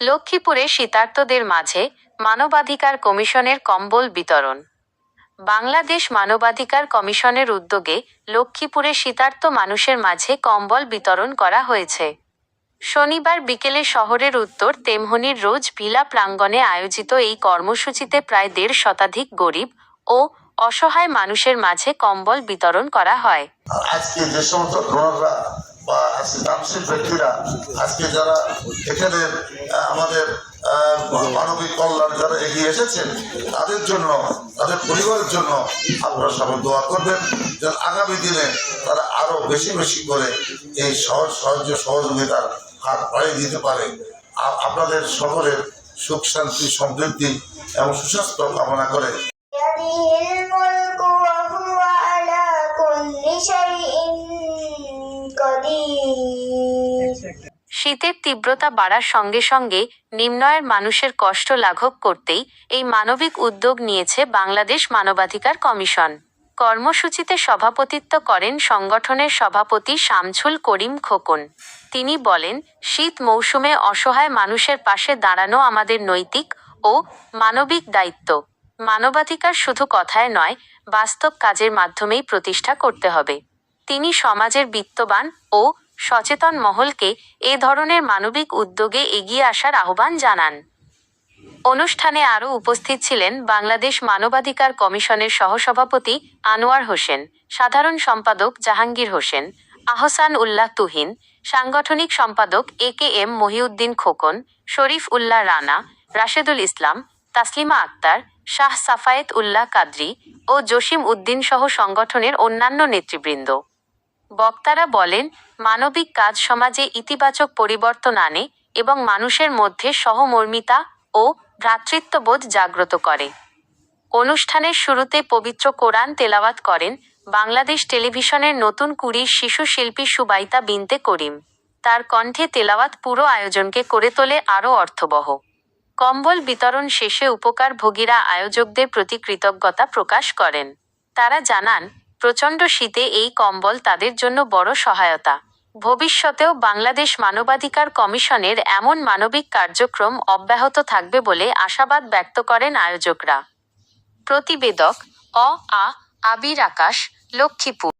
লক্ষ্মীপুরে শীতার্তদের মাঝে মানবাধিকার কমিশনের কম্বল বিতরণ। বাংলাদেশ মানবাধিকার কমিশনের উদ্যোগে লক্ষ্মীপুরে শীতার্ত মানুষের মাঝে কম্বল বিতরণ করা হয়েছে। শনিবার বিকেলে শহরের উত্তর তেমহনীর রোজ ভিলা প্রাঙ্গণে আয়োজিত এই কর্মসূচিতে প্রায় ১৫০ শতাধিক গরিব ও অসহায় মানুষের মাঝে কম্বল বিতরণ করা হয়। আজকে যে সমস্ত ডোনাররা বা দানশীল ব্যক্তিরা আজকে যারা এখানে আমাদের মানবিক কল্যাণ যারা এগিয়ে এসেছেন তাদের জন্য, তাদের পরিবারের জন্য আপনারা সবাই দোয়া করবেন যেন আগামী দিনে তারা আরো বেশি বেশি করে এই সহযোগিতার হাত বাড়িয়ে দিতে পারে। আপনাদের সকলের সুখ শান্তি সমৃদ্ধি এবং সুস্বাস্থ্য কামনা করে শীতের তীব্রতা বাড়ার সঙ্গে সঙ্গে নিম্নআয়ের মানুষের কষ্ট লাঘব করতেই এই মানবিক উদ্যোগ নিয়েছে বাংলাদেশ মানবাধিকার কমিশন। কর্মসূচিতে সভাপতিত্ব করেন সংগঠনের সভাপতি শামছুল করিম খোকন। তিনি বলেন, শীত মৌসুমে অসহায় মানুষের পাশে দাঁড়ানো আমাদের নৈতিক ও মানবিক দায়িত্ব। মানবাধিকার শুধু কথায় নয়, বাস্তব কাজের মাধ্যমেই প্রতিষ্ঠা করতে হবে। তিনি সমাজের বিত্তবান ও সচেতন মহলকে এ ধরনের মানবিক উদ্যোগে এগিয়ে আসার আহ্বান জানান। অনুষ্ঠানে আরও উপস্থিত ছিলেন বাংলাদেশ মানবাধিকার কমিশনের সহসভাপতি আনোয়ার হোসেন, সাধারণ সম্পাদক জাহাঙ্গীর হোসেন, আহসান উল্লাহ তুহিন, সাংগঠনিক সম্পাদক AKM মহিউদ্দিন খোকন, শরীফ উল্লাহ রানা, রাশেদুল ইসলাম, তাসলিমা আক্তার, শাহ সাফায়েত উল্লাহ কাদরি ও জসিম উদ্দিন সহ সংগঠনের অন্যান্য নেতৃবৃন্দ। বক্তারা বলেন, মানবিক কাজ সমাজে ইতিবাচক পরিবর্তন আনে এবং মানুষের মধ্যে সহমর্মিতা ও ভ্রাতৃত্ববোধ জাগ্রত করে। অনুষ্ঠানের শুরুতে পবিত্র কোরআন তেলাওয়াত করেন বাংলাদেশ টেলিভিশনের নতুন কুড়ির শিশু শিল্পী সুবাইতা বিনতে করিম। তার কণ্ঠে তেলাওয়াত পুরো আয়োজনকে করে তোলে আরও অর্থবহ। কম্বল বিতরণ শেষে উপকারভোগীরা আয়োজকদের প্রতি কৃতজ্ঞতা প্রকাশ করেন। তারা জানান, প্রচণ্ড শীতে এই কম্বল তাদের জন্য বড় সহায়তা। ভবিষ্যতেও বাংলাদেশ মানবাধিকার কমিশনের এমন মানবিক কার্যক্রম অব্যাহত থাকবে বলে আশাবাদ ব্যক্ত করেন আয়োজকরা। প্রতিবেদক আবির আকাশ, লক্ষ্মীপুর।